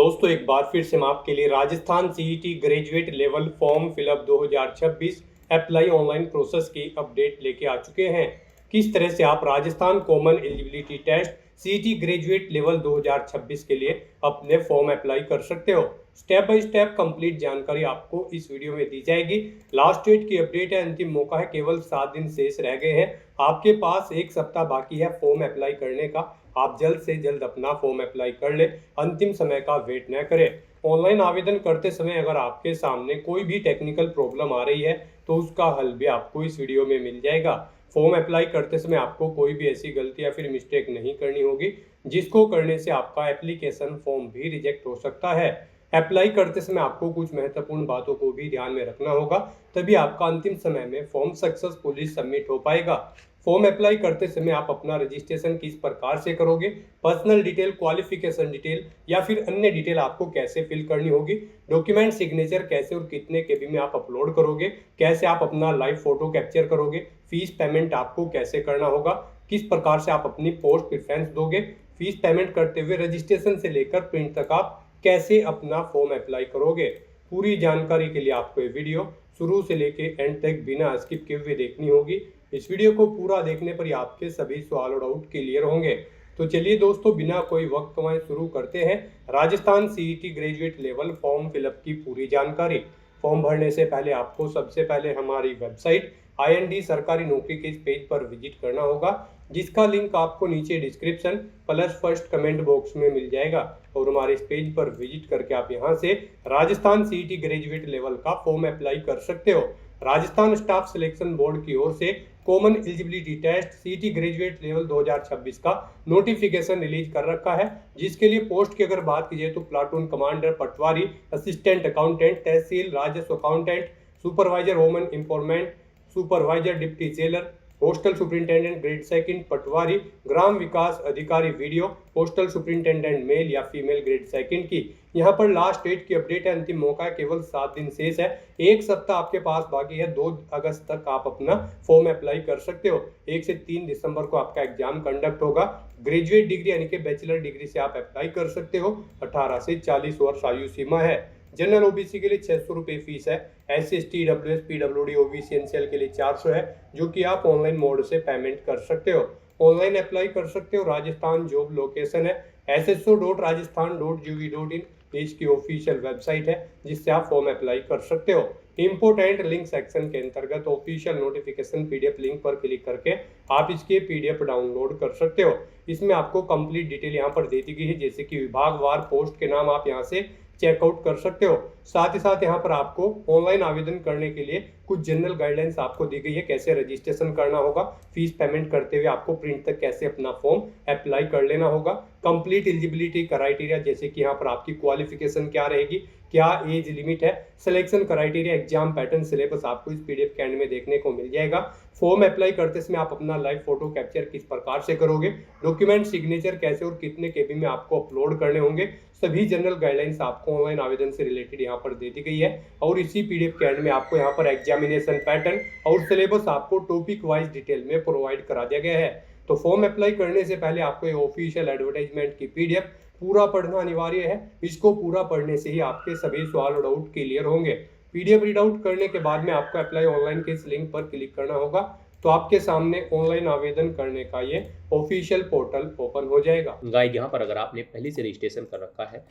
दोस्तों एक बार फिर से मैं आपके लिए Rajasthan CET graduate level form fill up 2026 apply online process की अपडेट लेके आ चुके हैं। किस तरह से आप Rajasthan common eligibility test CET graduate level 2026 के लिए अपने फॉर्म अप्लाई कर सकते हो। स्टेप बाय स्टेप कंप्लीट जानकारी आपको इस वीडियो में दी जाएगी। लास्ट डेट की अपडेट है, अंतिम मौका है, केवल 7 दिन शेष रह गए हैं। आपके पास एक सप्ताह बाकी है फॉर्म अप्लाई करने का। आप जल्द से जल्द अपना फॉर्म अप्लाई कर ले, अंतिम समय का वेट न करें। ऑनलाइन आवेदन करते समय अगर आपके सामने कोई भी टेक्निकल प्रॉब्लम आ रही है तो उसका हल भी आपको इस वीडियो में मिल जाएगा। फॉर्म अप्लाई करते समय आपको कोई भी ऐसी गलती या फिर मिस्टेक नहीं करनी होगी जिसको करने से आपका एप्लीकेशन फॉर्म भी रिजेक्ट हो सकता है। अप्लाई करते समय आपको कुछ महत्वपूर्ण बातों को भी ध्यान में रखना होगा, तभी आपका अंतिम समय में फॉर्म सक्सेसफुली सबमिट हो पाएगा। फॉर्म अप्लाई करते समय आप अपना रजिस्ट्रेशन किस प्रकार से करोगे, पर्सनल डिटेल, क्वालिफिकेशन डिटेल या फिर अन्य डिटेल आपको कैसे फिल करनी होगी, डॉक्यूमेंट सिग्नेचर कैसे और कितने केबी में आप अपलोड करोगे, कैसे आप अपना लाइव फोटो कैप्चर करोगे, फीस पेमेंट आपको कैसे करना होगा, किस प्रकार से आप अपनी पोस्ट प्रेफरेंस दोगे, फीस पेमेंट करते हुए रजिस्ट्रेशन से लेकर प्रिंट तक आप कैसे अपना फॉर्म अप्लाई करोगे। पूरी जानकारी के लिए आपको ये वीडियो शुरू से लेके एंड तक बिना स्किप किए हुए देखनी होगी। इस वीडियो को पूरा देखने पर ही आपके सभी सवाल और डाउट क्लियर होंगे। तो चलिए दोस्तों, बिना कोई वक्त गंवाए शुरू करते हैं Rajasthan CET graduate level form fill up की पूरी जानकारी। फॉर्म भरने से पहले आपको सबसे पहले हमारी वेबसाइट IND सरकारी नौकरी के इस पेज पर विजिट करना होगा, जिसका लिंक आपको नीचे description plus first comment box में मिल जाएगा। और हमारे इस पेज पर विजिट करके आप यहां से राजस्थान सीईटी ग्रेजुएट लेवल का फॉर्म अप्लाई कर सकते हो। राजस्थान स्टाफ सिलेक्शन बोर्ड की ओर से common eligibility test CET graduate level 2026 का नोटिफिकेशन रिलीज कर रखा है, जिसके लिए पोस्ट की अगर बात की जाए तो प्लाटून कमांडर, पटवारी, असिस्टेंट अकाउंटेंट, तहसील राजस्व accountant, supervisor women empowerment, supervisor deputy jailer, postal superintendent grade second पटवारी, ग्राम विकास अधिकारी वीडियो, पोस्टल सुपरिंटेंडेंट मेल या फीमेल ग्रेड सेकंड की यहाँ पर लास्ट डेट की अपडेट है, अंतिम मौका है, केवल 7 दिन शेष है। एक सप्ताह आपके पास बाकी है। 2 अगस्त तक आप अपना फॉर्म अप्लाई कर सकते हो। 1 से 3 दिसंबर को आपका एग्जाम कंडक्ट होगा। ग्रेजुएट डिग्री यानी कि बैचलर डिग्री से आप अप्लाई कर सकते हो। 18 से 40 वर्ष आयु सीमा है। जनरल ओबीसी के लिए 600 रुपये फीस है। SC ST WS PWD OBC NCL के लिए 400 है, जो कि आप ऑनलाइन मोड से पेमेंट कर सकते हो। ऑनलाइन अप्लाई कर सकते हो। राजस्थान जॉब लोकेशन है sso.rajasthan.gov.in, इसकी ऑफिशियल वेबसाइट है जिससे आप फॉर्म अप्लाई कर सकते हो। इंपोर्टेंट लिंक सेक्शन के अंतर्गत ऑफिशियल नोटिफिकेशन PDF लिंक पर क्लिक करके आप इसके PDF डाउनलोड कर सकते हो। इसमें आपको कंप्लीट डिटेल यहाँ पर दे दी गई है, जैसे कि विभागवार पोस्ट के नाम आप यहाँ से चेकआउट कर सकते हो। साथ ही साथ यहाँ पर आपको ऑनलाइन आवेदन करने के लिए कुछ जनरल गाइडलाइंस आपको दी गई है, कैसे रजिस्ट्रेशन करना होगा, फीस पेमेंट करते हुए आपको प्रिंट तक कैसे अपना फॉर्म अप्लाई कर लेना होगा, कंप्लीट एलिजिबिलिटी क्राइटेरिया, जैसे कि यहाँ पर आपकी क्वालिफिकेशन क्या रहेगी, क्या एज लिमिट है, selection criteria, exam pattern, syllabus आपको इस PDF के एंड में देखने को मिल जाएगा। फॉर्म अप्लाई करते समय आप अपना लाइव फोटो कैप्चर किस प्रकार से करोगे, डॉक्यूमेंट सिग्नेचर कैसे और कितने केबी में आपको अपलोड करने होंगे, सभी जनरल गाइडलाइंस आपको ऑनलाइन आवेदन से रिलेटेड यहाँ पर दे दी गई है। और इसी PDF के एंड में आपको यहाँ पर एग्जामिनेशन पैटर्न और सिलेबस आपको टॉपिक वाइज डिटेल में प्रोवाइड करा दिया गया है। तो फॉर्म अप्लाई करने से पहले आपको ये ऑफिशियल एडवर्टाइजमेंट की PDF पूरा पढ़ना अनिवार्य है। इसको पूरा पढ़ने से ही आपके सभी सवाल और डाउट क्लियर होंगे। PDF रीड आउट करने के बाद में आपको अप्लाई ऑनलाइन के इस लिंक पर क्लिक करना होगा, तो आपके सामने ऑनलाइन आवेदन करने का ये ऑफिशियल पोर्टल ओपन हो जाएगा। गाइड यहाँ पर अगर आपने पहले से रजिस्ट्रेशन कर रखा है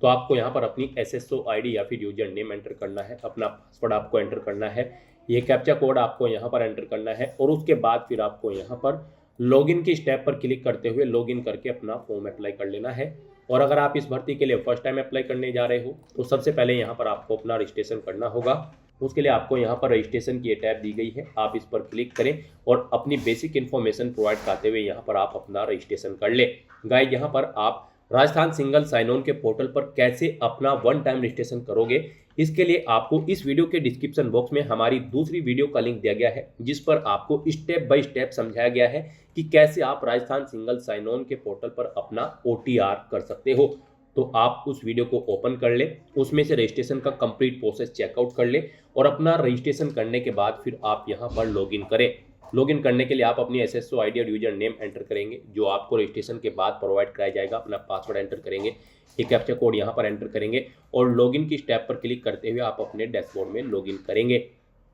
तो आपको यहाँ पर अपनी SSO ID या फिर यूजर नेम एंटर करना है, अपना पासवर्ड आपको एंटर करना है, ये कैप्चा कोड आपको यहाँ पर एंटर करना है और उसके बाद फिर आपको यहाँ पर लॉगिन की स्टेप पर क्लिक करते हुए लॉगिन करके अपना फॉर्म अप्लाई कर लेना है। और अगर आप इस भर्ती के लिए फर्स्ट टाइम अप्लाई करने जा रहे हो तो सबसे पहले यहाँ पर आपको अपना रजिस्ट्रेशन करना होगा। उसके लिए आपको यहाँ पर रजिस्ट्रेशन की टैब दी गई है, आप इस पर क्लिक करें और अपनी बेसिक इन्फॉर्मेशन प्रोवाइड करते हुए यहाँ पर आप अपना रजिस्ट्रेशन कर ले। गाइड यहाँ पर आप राजस्थान सिंगल साइन ऑन के पोर्टल पर कैसे अपना वन टाइम रजिस्ट्रेशन करोगे, इसके लिए आपको इस वीडियो के डिस्क्रिप्शन बॉक्स में हमारी दूसरी वीडियो का लिंक दिया गया है, जिस पर आपको स्टेप बाय स्टेप समझाया गया है कि कैसे आप राजस्थान सिंगल साइन ऑन के पोर्टल पर अपना OTR कर सकते हो। तो आप उस वीडियो को ओपन कर ले, उसमें से रजिस्ट्रेशन का कंप्लीट प्रोसेस चेकआउट कर ले और अपना रजिस्ट्रेशन करने के बाद फिर आप यहाँ पर लॉगिन करें। लॉगिन करने के लिए आप अपनी एसएसओ आईडी और यूजर नेम एंटर करेंगे, जो आपको रजिस्ट्रेशन के बाद प्रोवाइड कराया जाएगा। अपना पासवर्ड एंटर करेंगे, एक कैप्चा कोड यहाँ पर एंटर करेंगे और लॉगिन की स्टेप पर क्लिक करते हुए आप अपने डैशबोर्ड में लॉगिन करेंगे।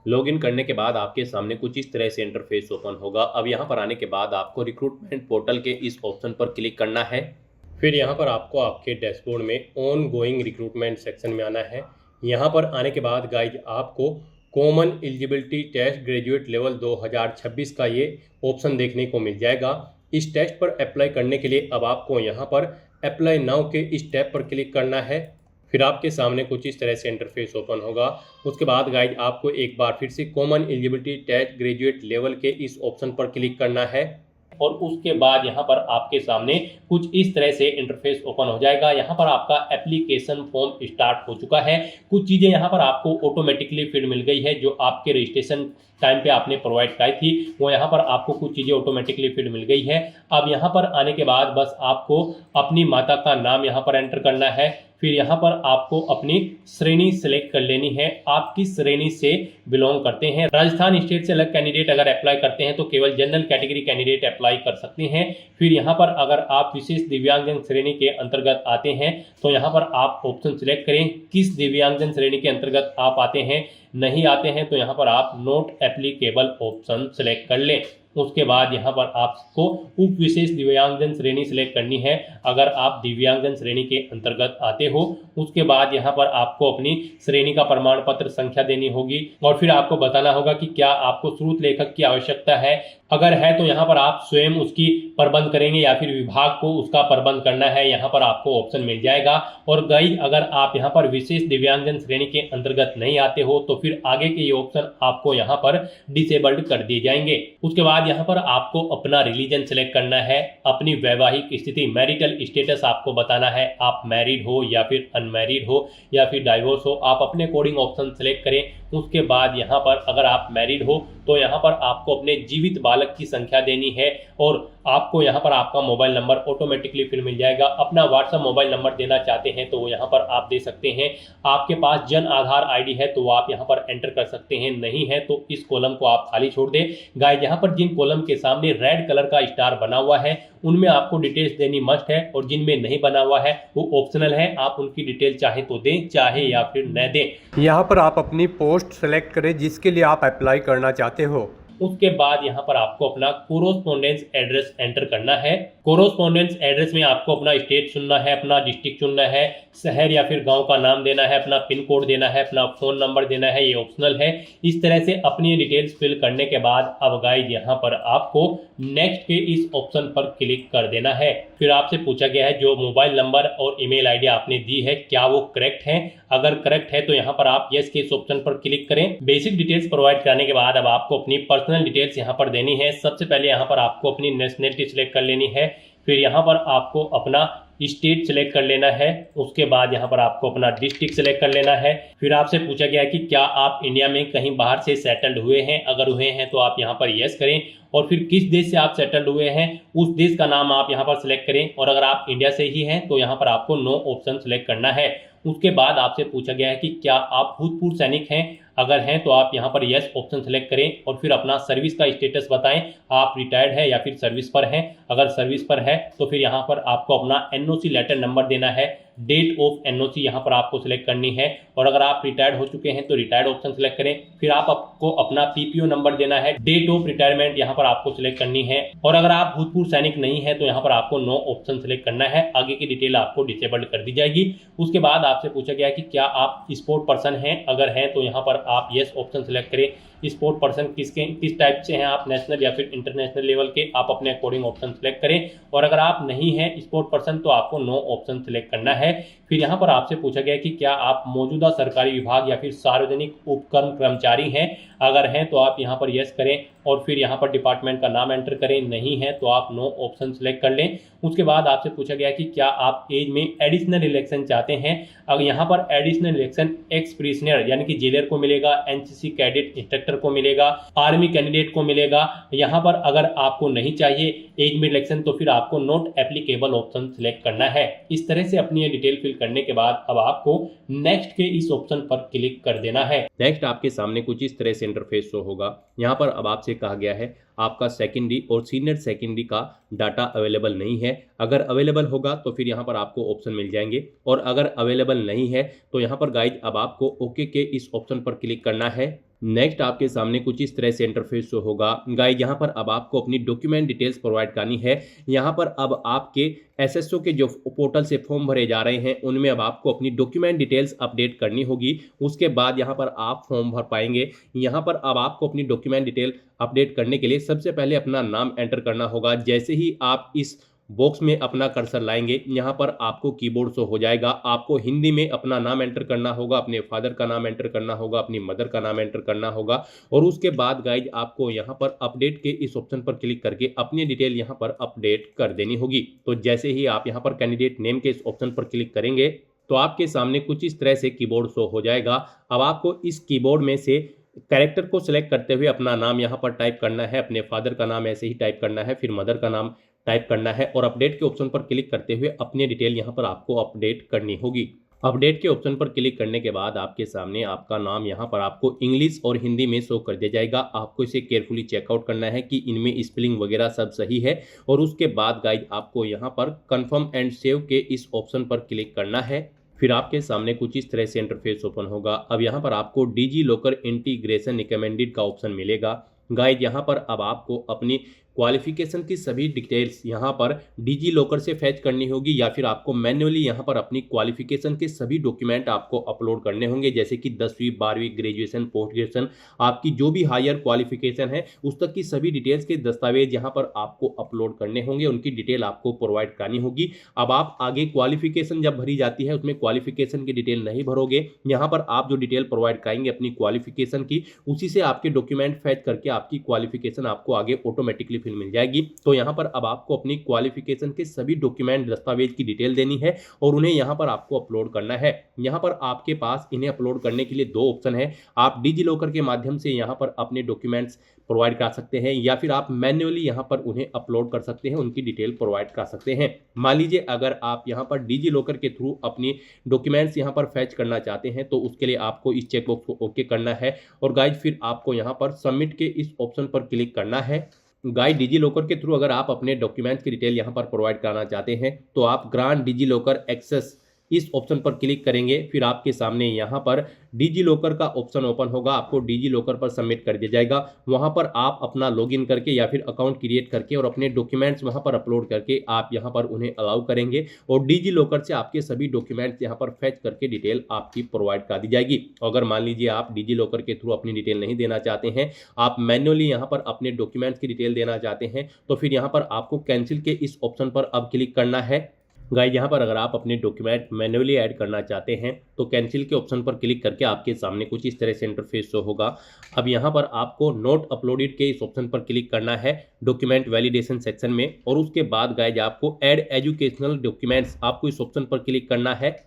लॉगिन करने के बाद आपके सामने कुछ इस तरह से इंटरफेस ओपन होगा। अब यहाँ पर आने के बाद आपको रिक्रूटमेंट पोर्टल के इस ऑप्शन पर क्लिक करना है। फिर यहाँ पर आपको आपके डैशबोर्ड में ऑन गोइंग रिक्रूटमेंट सेक्शन में आना है। यहाँ पर आने के बाद गाइज आपको common eligibility test graduate level 2026 का ये ऑप्शन देखने को मिल जाएगा। इस टेस्ट पर अप्लाई करने के लिए अब आपको यहाँ पर अप्लाई नाउ के इस टैब पर क्लिक करना है। फिर आपके सामने कुछ इस तरह से इंटरफेस ओपन होगा। उसके बाद गाइज आपको एक बार फिर से common eligibility test graduate level के इस ऑप्शन पर क्लिक करना है और उसके बाद यहाँ पर आपके सामने कुछ इस तरह से इंटरफेस ओपन हो जाएगा। यहाँ पर आपका एप्लीकेशन फॉर्म स्टार्ट हो चुका है। कुछ चीज़ें यहाँ पर आपको ऑटोमेटिकली फिल मिल गई है, जो आपके रजिस्ट्रेशन टाइम पे आपने प्रोवाइड कराई थी, वो यहाँ पर आपको कुछ चीज़ें ऑटोमेटिकली फिल मिल गई है। अब यहाँ पर आने के बाद बस आपको अपनी माता का नाम यहाँ पर एंटर करना है। फिर यहाँ पर आपको अपनी श्रेणी सेलेक्ट कर लेनी है, आप किस श्रेणी से बिलोंग करते हैं। राजस्थान स्टेट से अलग कैंडिडेट अगर अप्लाई करते हैं तो केवल जनरल कैटेगरी कैंडिडेट अप्लाई कर सकते हैं। फिर यहाँ पर अगर आप विशेष दिव्यांगजन श्रेणी के अंतर्गत आते हैं तो यहाँ पर आप ऑप्शन सिलेक्ट करें किस दिव्यांगजन श्रेणी के अंतर्गत आप आते हैं। नहीं आते हैं तो यहाँ पर आप नॉट एप्लीकेबल ऑप्शन सिलेक्ट कर लें। उसके बाद यहाँ पर आपको उप विशेष दिव्यांगजन श्रेणी सिलेक्ट करनी है अगर आप दिव्यांगजन श्रेणी के अंतर्गत आते हो। उसके बाद यहाँ पर आपको अपनी श्रेणी का प्रमाण पत्र संख्या देनी होगी और फिर आपको बताना होगा कि क्या आपको स्रोत लेखक की आवश्यकता है। अगर है तो यहाँ पर आप स्वयं उसकी प्रबंध करेंगे या फिर विभाग को उसका प्रबंध करना है, यहाँ पर आपको ऑप्शन मिल जाएगा। और गाइस अगर आप यहाँ पर विशेष दिव्यांगजन श्रेणी के अंतर्गत नहीं आते हो तो फिर आगे के ये ऑप्शन आपको यहाँ पर डिसेबल्ड कर दिए जाएंगे। उसके बाद यहाँ पर आपको अपना रिलीजन सिलेक्ट करना है, अपनी वैवाहिक स्थिति मैरिटल स्टेटस आपको बताना है, आप मैरिड हो या फिर अनमैरिड हो या फिर डाइवोर्स हो, आप अपने अकॉर्डिंग ऑप्शन सिलेक्ट करें। उसके बाद यहाँ पर अगर आप मैरिड हो तो यहाँ पर आपको अपने जीवित बालक की संख्या देनी है और आपको यहाँ पर आपका मोबाइल नंबर ऑटोमेटिकली फिर मिल जाएगा। अपना व्हाट्सएप मोबाइल नंबर देना चाहते हैं तो वो यहाँ पर आप दे सकते हैं। आपके पास जन आधार आईडी है तो वो आप यहाँ पर एंटर कर सकते हैं, नहीं है तो इस कॉलम को आप खाली छोड़ दें। गाइस यहाँ पर जिन कॉलम के सामने रेड कलर का स्टार बना हुआ है उनमें आपको डिटेल्स देनी मस्ट है और जिनमें नहीं बना हुआ है वो ऑप्शनल है, आप उनकी डिटेल चाहे तो दें चाहे या फिर न दें। यहाँ पर आप अपनी पोस्ट सेलेक्ट करें जिसके लिए आप अप्लाई करना चाहते हो। उसके बाद यहाँ पर आपको अपना कोरोस्पोंडेंस एड्रेस एंटर करना है। कोरोस्पोंडेंस एड्रेस में आपको अपना स्टेट चुनना है, अपना डिस्ट्रिक्ट चुनना है, शहर या फिर गांव का नाम देना है, अपना पिन कोड देना है, अपना फ़ोन नंबर देना है, ये ऑप्शनल है। इस तरह से अपनी डिटेल्स फिल करने के बाद अब गाइस यहाँ पर आपको नेक्स्ट के इस ऑप्शन पर क्लिक कर देना है। फिर आपसे पूछा गया है जो मोबाइल नंबर और ईमेल आईडी आपने दी है क्या वो करेक्ट है। अगर करेक्ट है तो यहाँ पर आप यस के इस ऑप्शन पर क्लिक करें। बेसिक डिटेल्स प्रोवाइड कराने के बाद अब आपको अपनी पर्सनल डिटेल्स यहाँ पर देनी है। सबसे पहले यहाँ पर आपको अपनी नेशनलिटी सिलेक्ट कर लेनी है, फिर यहाँ पर आपको अपना स्टेट सिलेक्ट कर लेना है, उसके बाद यहाँ पर आपको अपना डिस्ट्रिक्ट सिलेक्ट कर लेना है। फिर आपसे पूछा गया है कि क्या आप इंडिया में कहीं बाहर से सेटल्ड हुए हैं, अगर हुए हैं तो आप यहाँ पर यस करें और फिर किस देश से आप सेटल्ड हुए हैं उस देश का नाम आप यहाँ पर सिलेक्ट करें और अगर आप इंडिया से ही हैं तो यहाँ पर आपको नो ऑप्शन सिलेक्ट करना है। उसके बाद आपसे पूछा गया है कि क्या आप भूतपूर्व सैनिक हैं, अगर हैं तो आप यहाँ पर यस ऑप्शन सेलेक्ट करें और फिर अपना सर्विस का स्टेटस बताएं, आप रिटायर्ड है या फिर सर्विस पर हैं। अगर सर्विस पर है तो फिर यहाँ पर आपको अपना एनओसी लेटर नंबर देना है, डेट ऑफ एनओसी यहाँ पर आपको सिलेक्ट करनी है और अगर आप रिटायर्ड हो चुके हैं तो रिटायर्ड ऑप्शन सिलेक्ट करें। फिर आपको अपना पीपीओ नंबर देना है, डेट ऑफ रिटायरमेंट यहाँ पर आपको सिलेक्ट करनी है और अगर आप भूतपूर्व सैनिक नहीं है तो यहाँ पर आपको नो ऑप्शन सिलेक्ट करना है। आगे की डिटेल आपको डिसेबल्ड कर दी जाएगी। उसके बाद आपसे पूछा गया कि क्या आप स्पोर्ट पर्सन हैं, अगर हैं तो यहाँ पर आप यस ऑप्शन सिलेक्ट करें। स्पोर्ट पर्सन किस टाइप से हैं, आप नेशनल या फिर इंटरनेशनल लेवल के, आप अपने अकॉर्डिंग ऑप्शन सेलेक्ट करें और अगर आप नहीं हैं स्पोर्ट पर्सन तो आपको नो ऑप्शन सेलेक्ट करना है। फिर यहाँ पर आपसे पूछा गया कि क्या आप मौजूदा सरकारी विभाग या फिर सार्वजनिक उपक्रम कर्मचारी हैं, अगर हैं तो आप यहाँ पर यस करें और फिर यहाँ पर डिपार्टमेंट का नाम एंटर करें, नहीं है तो आप नो ऑप्शन सेलेक्ट कर लें। उसके बाद आपसे पूछा गया कि क्या आप एज में एडिशनल इलेक्शन चाहते हैं, अगर यहाँ पर एडिशनल इलेक्शन एक्स प्रिजनर यानी कि जेलर को मिलेगा, एनसीसी कैडेट इंस्ट्रक्टर को मिलेगा, आर्मी कैंडिडेट को मिलेगा। यहाँ पर अगर आपको नहीं चाहिए एज में इलेक्शन तो फिर आपको नॉट एप्लीकेबल ऑप्शन सिलेक्ट करना है। इस तरह से अपनी ये डिटेल फिल क्लिक करने के बाद अब आपको नेक्स्ट के इस ऑप्शन पर क्लिक कर देना है। नेक्स्ट आपके सामने कुछ इस तरह से इंटरफेस शो होगा। यहाँ पर अब आपसे कहा गया है आपका सेकेंडरी और सीनियर सेकेंडरी का डाटा अवेलेबल नहीं है। अगर अवेलेबल होगा तो फिर यहाँ पर आपको ऑप्शन मिल जाएंगे, और अगर अवेलेबल नहीं है तो यहाँ पर गाइज अब आपको ओके के इस ऑप्शन पर क्लिक करना है। नेक्स्ट आपके सामने कुछ इस तरह से इंटरफेस शो होगा। गाइज यहाँ पर अब आपको अपनी डॉक्यूमेंट डिटेल्स प्रोवाइड करनी है। यहाँ पर अब आपके एसएसओ के जो पोर्टल से फॉर्म भरे जा रहे हैं उनमें अब आपको अपनी डॉक्यूमेंट डिटेल्स अपडेट करनी होगी। उसके बाद यहाँ पर आप फॉर्म भर पाएंगे। यहाँ पर अब आपको अपनी डॉक्यूमेंट डिटेल अपडेट करने के लिए सबसे पहले अपना नाम एंटर करना होगा। जैसे ही आप इस बॉक्स में अपना कर्सर लाएंगे यहाँ पर आपको कीबोर्ड शो हो जाएगा। आपको हिंदी में अपना नाम एंटर करना होगा, अपने फादर का नाम एंटर करना होगा, अपनी मदर का नाम एंटर करना होगा, और उसके बाद गाइज आपको यहाँ पर अपडेट के इस ऑप्शन पर क्लिक करके अपनी डिटेल यहाँ पर अपडेट कर देनी होगी। तो जैसे ही आप यहाँ पर कैंडिडेट नेम के इस ऑप्शन पर क्लिक करेंगे तो आपके सामने कुछ इस तरह से कीबोर्ड शो हो जाएगा। अब आपको इस कीबोर्ड में से कैरेक्टर को सिलेक्ट करते हुए अपना नाम यहाँ पर टाइप करना है, अपने फादर का नाम ऐसे ही टाइप करना है, फिर मदर का नाम टाइप करना है, और अपडेट के ऑप्शन पर क्लिक करते हुए अपनी डिटेल यहाँ पर आपको अपडेट करनी होगी। अपडेट के ऑप्शन पर क्लिक करने के बाद आपके सामने आपका नाम यहाँ पर आपको इंग्लिश और हिंदी में शो कर दिया जाएगा। आपको इसे केयरफुली चेकआउट करना है कि इनमें स्पेलिंग वगैरह सब सही है, और उसके बाद गाइज आपको यहाँ पर कंफर्म एंड सेव के इस ऑप्शन पर क्लिक करना है। फिर आपके सामने कुछ इस तरह से इंटरफेस ओपन होगा। अब यहाँ पर आपको डिजी लॉकर इंटीग्रेशन रिकमेंडेड का ऑप्शन मिलेगा। गाइज यहाँ पर अब आपको अपनी क्वालिफिकेशन की सभी डिटेल्स यहाँ पर डिजी लॉकर से फैच करनी होगी, या फिर आपको मैन्युअली यहाँ पर अपनी क्वालिफिकेशन के सभी डॉक्यूमेंट आपको अपलोड करने होंगे, जैसे कि 10वीं 12वीं ग्रेजुएशन पोस्ट ग्रेजुएशन आपकी जो भी हायर क्वालिफिकेशन है उस तक की सभी डिटेल्स के दस्तावेज यहाँ पर आपको अपलोड करने होंगे, उनकी डिटेल आपको प्रोवाइड करनी होगी। अब आप आगे क्वालिफिकेशन जब भरी जाती है उसमें क्वालिफिकेशन की डिटेल नहीं भरोगे, यहाँ पर आप जो डिटेल प्रोवाइड कराएंगे अपनी क्वालिफिकेशन की उसी से आपके डॉक्यूमेंट फैच करके आपकी क्वालिफिकेशन आपको आगे ऑटोमेटिकली मिल जाएगी। तो यहाँ पर अब आपको अपनी क्वालिफिकेशन के सभी डॉक्यूमेंट दस्तावेज की डिटेल देनी है और उन्हें यहाँ पर आपको अपलोड करना है। यहाँ पर आपके पास इन्हें अपलोड करने के लिए दो ऑप्शन है। आप डिजी लॉकर के माध्यम से यहाँ पर अपने डॉक्यूमेंट्स प्रोवाइड कर सकते हैं, या फिर आप मैन्युअली यहाँ पर उन्हें अपलोड कर सकते हैं, उनकी डिटेल प्रोवाइड कर सकते हैं। मान लीजिए अगर आप यहाँ पर डिजी लॉकर के थ्रू अपनी डॉक्यूमेंट्स यहाँ पर फैच करना चाहते हैं तो उसके लिए आपको इस चेकबॉक्स को ओके करना है, और गाइज फिर आपको यहाँ पर सबमिट के इस ऑप्शन पर क्लिक करना है। गाइड डिजी लॉकर के थ्रू अगर आप अपने डॉक्यूमेंट्स की डिटेल यहाँ पर प्रोवाइड कराना चाहते हैं तो आप ग्रांट डिजी लॉकर एक्सेस इस ऑप्शन पर क्लिक करेंगे। फिर आपके सामने यहाँ पर डिजी लॉकर का ऑप्शन ओपन होगा, आपको डिजी लॉकर पर सबमिट कर दिया जाएगा। वहाँ पर आप अपना लॉगिन करके या फिर अकाउंट क्रिएट करके और अपने डॉक्यूमेंट्स वहाँ पर अपलोड करके आप यहाँ पर उन्हें अलाउ करेंगे, और डिजी लॉकर से आपके सभी डॉक्यूमेंट्स यहाँ पर फैच करके डिटेल आपकी प्रोवाइड कर दी जाएगी। अगर मान लीजिए आप डिजी लॉकर के थ्रू अपनी डिटेल नहीं देना चाहते हैं, आप मैन्युअली यहाँ पर अपने डॉक्यूमेंट्स की डिटेल देना चाहते हैं, तो फिर यहाँ पर आपको कैंसिल के इस ऑप्शन पर अब क्लिक करना है। गाइस यहाँ पर अगर आप अपने डॉक्यूमेंट मैन्युअली ऐड करना चाहते हैं तो कैंसिल के ऑप्शन पर क्लिक करके आपके सामने कुछ इस तरह से इंटरफेस शो होगा। अब यहाँ पर आपको नोट अपलोडेड के इस ऑप्शन पर क्लिक करना है डॉक्यूमेंट वैलिडेशन सेक्शन में, और उसके बाद गाइस आपको ऐड एजुकेशनल डॉक्यूमेंट्स आपको इस ऑप्शन पर क्लिक करना है।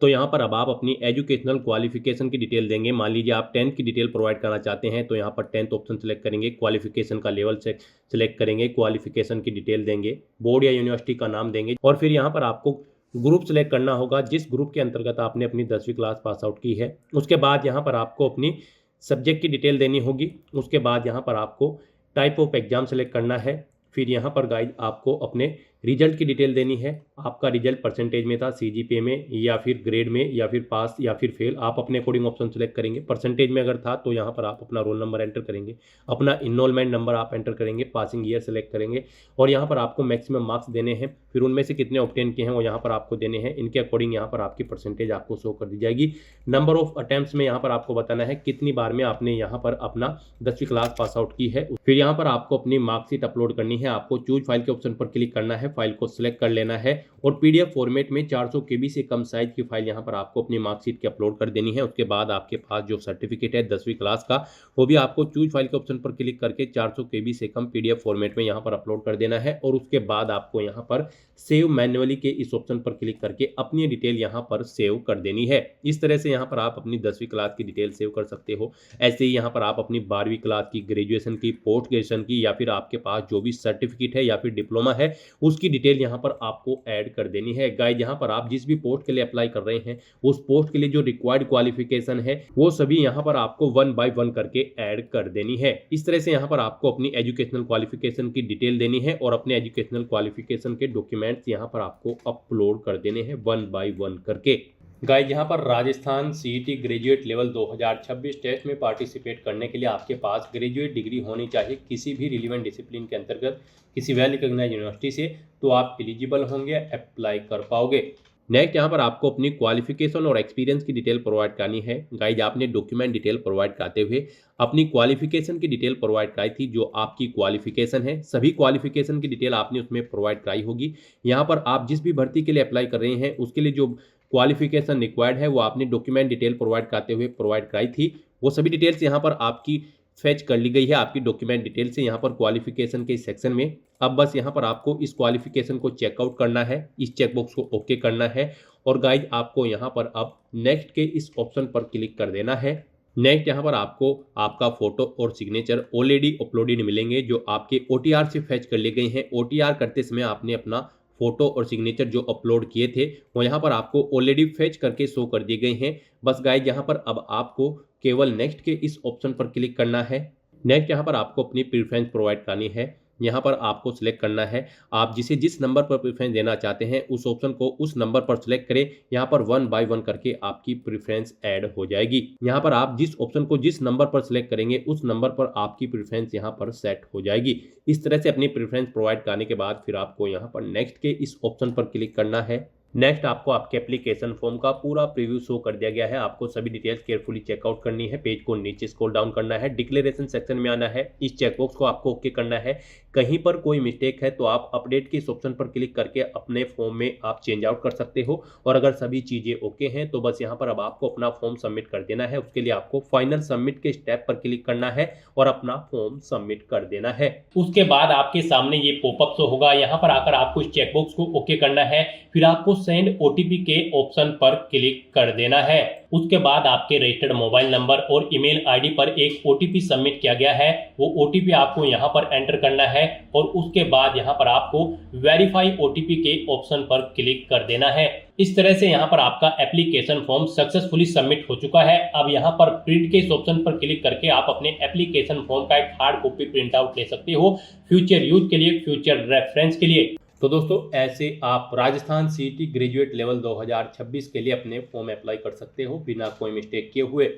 तो यहाँ पर अब आप अपनी एजुकेशनल क्वालिफिकेशन की डिटेल देंगे। मान लीजिए आप 10th की डिटेल प्रोवाइड करना चाहते हैं तो यहाँ पर 10th ऑप्शन सेलेक्ट करेंगे, क्वालिफिकेशन का लेवल से सिलेक्ट करेंगे, क्वालिफिकेशन की डिटेल देंगे, बोर्ड या यूनिवर्सिटी का नाम देंगे, और फिर यहाँ पर आपको ग्रुप सेलेक्ट करना होगा जिस ग्रुप के अंतर्गत आपने अपनी 10वीं क्लास पास आउट की है। उसके बाद यहाँ पर आपको अपनी सब्जेक्ट की डिटेल देनी होगी। उसके बाद यहाँ पर आपको टाइप ऑफ एग्जाम सेलेक्ट करना है। फिर यहाँ पर गाइड आपको अपने रिजल्ट की डिटेल देनी है। आपका रिजल्ट परसेंटेज में था, सीजीपीए में, या फिर ग्रेड में, या फिर पास या फिर फेल, आप अपने अकॉर्डिंग ऑप्शन सेलेक्ट करेंगे। परसेंटेज में अगर था तो यहाँ पर आप अपना रोल नंबर एंटर करेंगे, अपना इनरोलमेंट नंबर आप एंटर करेंगे, पासिंग ईयर सेलेक्ट करेंगे, और यहाँ पर आपको मैक्सिमम मार्क्स देने हैं। फिर उनमें से कितने ऑब्टेन किए हैं वो यहाँ पर आपको देने हैं। इनके अकॉर्डिंग यहाँ पर आपकी परसेंटेज आपको शो कर दी जाएगी। नंबर ऑफ अटेम्प्ट्स में यहाँ पर आपको बताना है कितनी बार में आपने यहाँ पर अपना 10वीं क्लास पास आउट की है। फिर यहाँ पर आपको अपनी मार्कशीट अपलोड करनी है। आपको चूज फाइल के ऑप्शन पर क्लिक करना है, फाइल को सिलेक्ट कर लेना है, और पीडीएफ फॉर्मेट में 400 केबी से कम साइज की फाइल यहाँ पर आपको अपनी मार्कशीट की अपलोड कर देनी है। उसके बाद आपके पास जो सर्टिफिकेट है 10वीं क्लास का वो भी आपको चूज फाइल के ऑप्शन पर क्लिक करके 400 केबी से कम पीडीएफ फॉर्मेट में यहाँ पर अपलोड कर देना है, और उसके बाद आपको यहाँ पर सेव मैन्युअली के इस ऑप्शन पर क्लिक करके अपनी डिटेल यहाँ पर सेव कर देनी है। इस तरह से यहाँ पर आप अपनी 10वीं क्लास की डिटेल सेव कर सकते हो। ऐसे ही यहाँ पर आप अपनी 12वीं क्लास की, ग्रेजुएशन की, पोस्ट ग्रेजुएशन की, या फिर आपके पास जो भी सर्टिफिकेट है या फिर डिप्लोमा है उसकी उसकी डिटेल यहाँ पर आपको ऐड कर देनी है। गाइज यहाँ पर आप जिस भी पोस्ट के लिए अप्लाई कर रहे हैं उस पोस्ट के लिए जो रिक्वायर्ड क्वालिफिकेशन है वो सभी यहाँ पर आपको 1 बाय 1 करके ऐड कर देनी है। इस तरह से यहाँ पर आपको अपनी एजुकेशनल क्वालिफिकेशन की डिटेल देनी है और अपने एजुकेशनल क्वालिफिकेशन के डॉक्यूमेंट्स यहाँ पर आपको अपलोड कर देने हैं 1 बाय 1 करके। गाइज यहाँ पर Rajasthan CET graduate level 2026 test में पार्टिसिपेट करने के लिए आपके पास ग्रेजुएट डिग्री होनी चाहिए किसी भी रिलीवेंट डिसिप्लिन के अंतर्गत किसी वेल रिकॉग्नाइज्ड यूनिवर्सिटी से, तो आप एलिजिबल होंगे, अप्लाई कर पाओगे। नेक्स्ट यहाँ पर आपको अपनी क्वालिफिकेशन और एक्सपीरियंस की डिटेल प्रोवाइड करनी है। गाइज आपने डॉक्यूमेंट डिटेल प्रोवाइड कराते हुए अपनी क्वालिफिकेशन की डिटेल प्रोवाइड कराई थी, जो आपकी क्वालिफिकेशन है सभी क्वालिफिकेशन की डिटेल आपने उसमें प्रोवाइड कराई होगी। यहाँ पर आप जिस भी भर्ती के लिए अप्लाई कर रहे हैं उसके लिए जो क्वालिफिकेशन रिक्वायर्ड है वो आपने डॉक्यूमेंट डिटेल प्रोवाइड कराते हुए प्रोवाइड कराई थी। वो सभी डिटेल्स यहाँ पर आपकी फेच कर ली गई है आपकी डॉक्यूमेंट डिटेल से यहाँ पर क्वालिफिकेशन के सेक्शन में। अब बस यहाँ पर आपको इस क्वालिफिकेशन को चेकआउट करना है, इस चेकबॉक्स को ओके करना है और गाइज आपको यहाँ पर अब नेक्स्ट के इस ऑप्शन पर क्लिक कर देना है। नेक्स्ट यहाँ पर आपको आपका फोटो और सिग्नेचर ऑलरेडी अपलोडेड मिलेंगे जो आपके OTR से फेच कर लिए गए हैं। OTR करते समय आपने अपना फोटो और सिग्नेचर जो अपलोड किए थे वो यहाँ पर आपको ऑलरेडी फेच करके शो कर दिए गए हैं। बस गाइज यहाँ पर अब आपको केवल नेक्स्ट के इस ऑप्शन पर क्लिक करना है। नेक्स्ट यहाँ पर आपको अपनी प्रेफरेंस प्रोवाइड करनी है। यहाँ पर आपको सिलेक्ट करना है आप जिस नंबर पर प्रेफरेंस देना चाहते हैं उस ऑप्शन को उस नंबर पर सिलेक्ट करें। यहाँ पर 1 बाय 1 करके आपकी प्रेफरेंस ऐड हो जाएगी। यहाँ पर आप जिस ऑप्शन को जिस नंबर पर सिलेक्ट करेंगे उस नंबर पर आपकी प्रेफरेंस यहाँ पर सेट हो जाएगी। इस तरह से अपनी प्रेफरेंस प्रोवाइड करने के बाद फिर आपको यहाँ पर नेक्स्ट के इस ऑप्शन पर क्लिक करना है। नेक्स्ट आपको आपके एप्लीकेशन फॉर्म का पूरा प्रीव्यू शो कर दिया गया है। आपको सभी डिटेल्स केयरफुली चेकआउट करनी है। पेज को नीचे स्क्रॉल डाउन करना है, डिक्लेरेशन सेक्शन में आना है, इस चेकबॉक्स को आपको ओके करना है। कहीं पर कोई मिस्टेक है तो आप अपडेट के इस ऑप्शन पर क्लिक करके अपने फॉर्म में आप चेंज आउट कर सकते हो और अगर सभी चीज़ें ओके हैं तो बस यहाँ पर अब आपको अपना फॉर्म सबमिट कर देना है। उसके लिए आपको फाइनल सबमिट के स्टेप पर क्लिक करना है और अपना फॉर्म सबमिट कर देना है। उसके बाद आपके सामने ये पॉपअप शो होगा। यहाँ पर आकर आपको इस चेकबॉक्स को ओके करना है, फिर आपको सेंड OTP के ऑप्शन पर क्लिक कर देना है। उसके बाद आपके रजिस्टर्ड मोबाइल नंबर और ईमेल आईडी पर एक OTP सबमिट किया गया है, वो OTP आपको यहाँ पर एंटर करना है और उसके बाद यहाँ पर आपको वेरीफाई OTP के ऑप्शन पर क्लिक कर देना है। इस तरह से यहाँ पर आपका एप्लीकेशन फॉर्म सक्सेसफुली सबमिट हो चुका है। अब यहाँ पर प्रिंट के इस ऑप्शन पर क्लिक करके आप अपने एप्लीकेशन फॉर्म का एक हार्ड कॉपी प्रिंट आउट ले सकते हो फ्यूचर यूज के लिए, फ्यूचर रेफरेंस के लिए। तो दोस्तों ऐसे आप राजस्थान सीईटी ग्रेजुएट लेवल 2026 के लिए अपने फॉर्म अप्लाई कर सकते हो बिना कोई मिस्टेक किए हुए।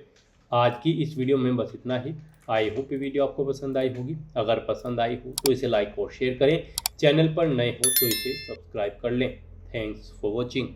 आज की इस वीडियो में बस इतना ही। आई होप ये वीडियो आपको पसंद आई होगी। अगर पसंद आई हो तो इसे लाइक और शेयर करें। चैनल पर नए हो तो इसे सब्सक्राइब कर लें। Thanks for watching.